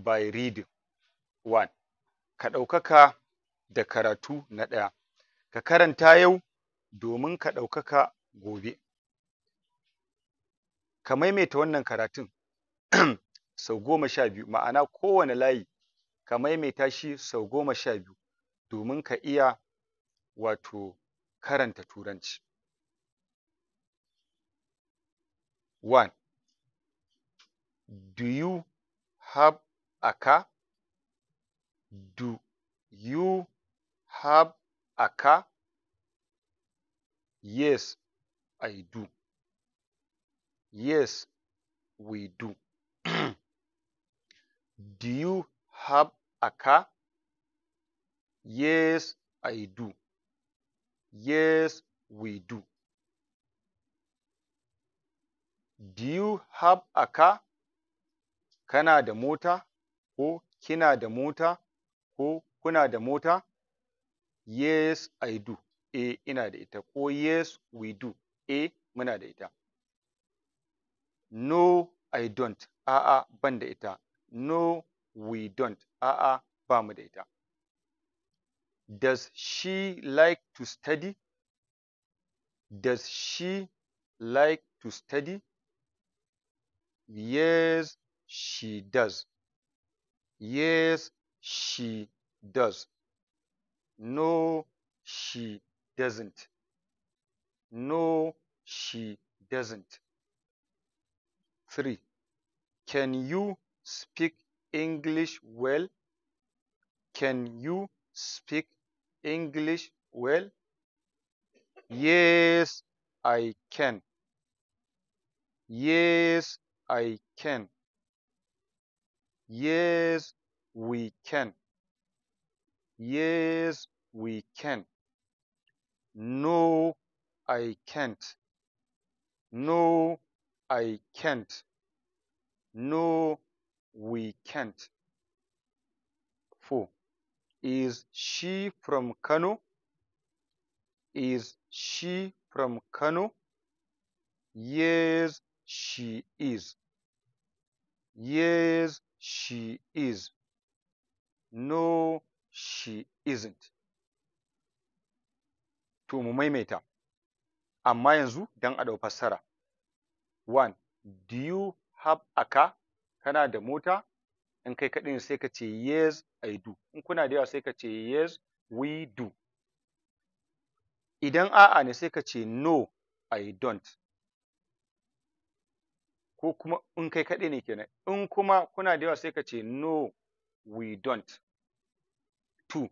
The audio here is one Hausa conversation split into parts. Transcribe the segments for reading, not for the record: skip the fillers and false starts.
by reading. 1. Ka ɗaukaka da karatu na ɗaya. Ka karanta yau domin ka ɗaukaka gobe. Ka maimaita wannan karatun sau 12, ma'ana kowane layi ka maimaita shi sau 12 domin ka iya wato karanta Turanci. 1. Do you have a car? Do you have a car? Yes, I do. Yes, we do. Do you have a car? Yes, I do. Yes, we do. Do you have a car? Kana da mota ko kina da mota ko kuna da mota? Yes, I do. Ina da ita. Ko yes, we do. Muna da ita. No, I don't. A'a, ban da ita. No, we don't. A'a, ba mu da ita. Does she like to study? Does she like to study? Yes, she does. Yes, she does. No, she doesn't. No, she doesn't. 3. Can you speak English well? Can you speak English well? Yes, I can. Yes, I can. Yes, we can. Yes, we can. No, I can't. No, I can't. No, we can't. 4. Is she from Kano? Is she from Kano? Yes, she is. Yes, she is. No, she isn't. To mu maimaita. Amma yanzu dan a ɗau fassara. 1. Do you have a car? Kana da mota? In kai kaɗai ne sai ka ce yes, I do. In kuna da yawa sai ka ce yes, we do. Idan a'a ne sai ka ce no, I don't. Ko kuma in kai kaɗai ne kenan. In kuma kuna da yawa sai ka ce no, we don't. 2.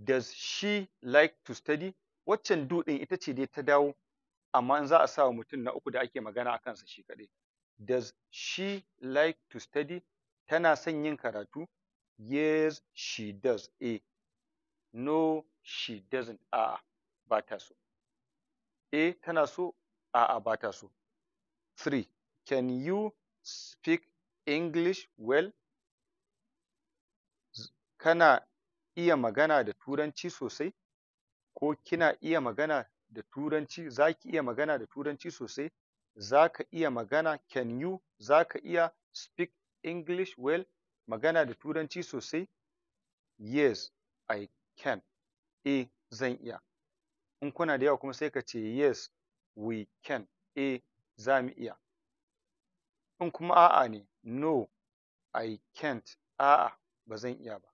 Does she like to study? Waccan do ɗin ita ce dai ta dawo, amma in za a sa wa mutum na uku da ake magana a kansa shi kaɗai. Does she like to study? Tana son yin karatu? Yes, she does. No, she doesn't. A'a, ba ta so. Tana so? A'a, ba ta so. 3. Can you speak English well? Kana iya magana da Turanci sosai? Ko kina iya magana da Turanci? Za ki iya magana da Turanci sosai? Za ka iya magana? Can you? Za ka iya speak English well? Magana da Turanci sosai? Yes, I can. Zan iya. In kuna da yawa kuma sai ka ce yes, we can. Za mu iya. In kuma a'a ne, no, I can't. A'a, ba zan iya ba.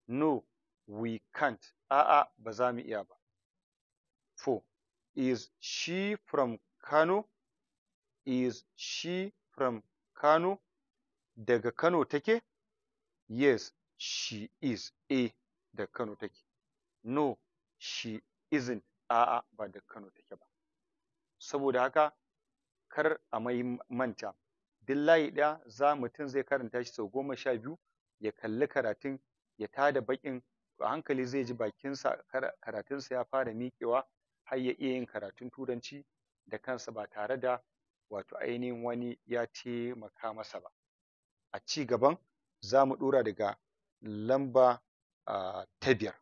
No, we can't. A'a, ba za mu iya ba. 4. Is she from Kano? Is she from Kano? Daga Kano take? Yes, she is. Daga Kano take. No, she isn't. A'a, ba daga Kano take ba. Saboda haka, kar a manta. Duk layi ɗaya mutum zai karanta shi sau 12, ya kalli karatun, ya tada baƙin, a hankali zai ji bakinsa karatunsa ya fara miƙewa, har ya iya yin karatun Turanci da kansa ba tare da wato ainihin wani ya taimaka masa ba. A ci gaban za mu ɗora daga lamba ta 5.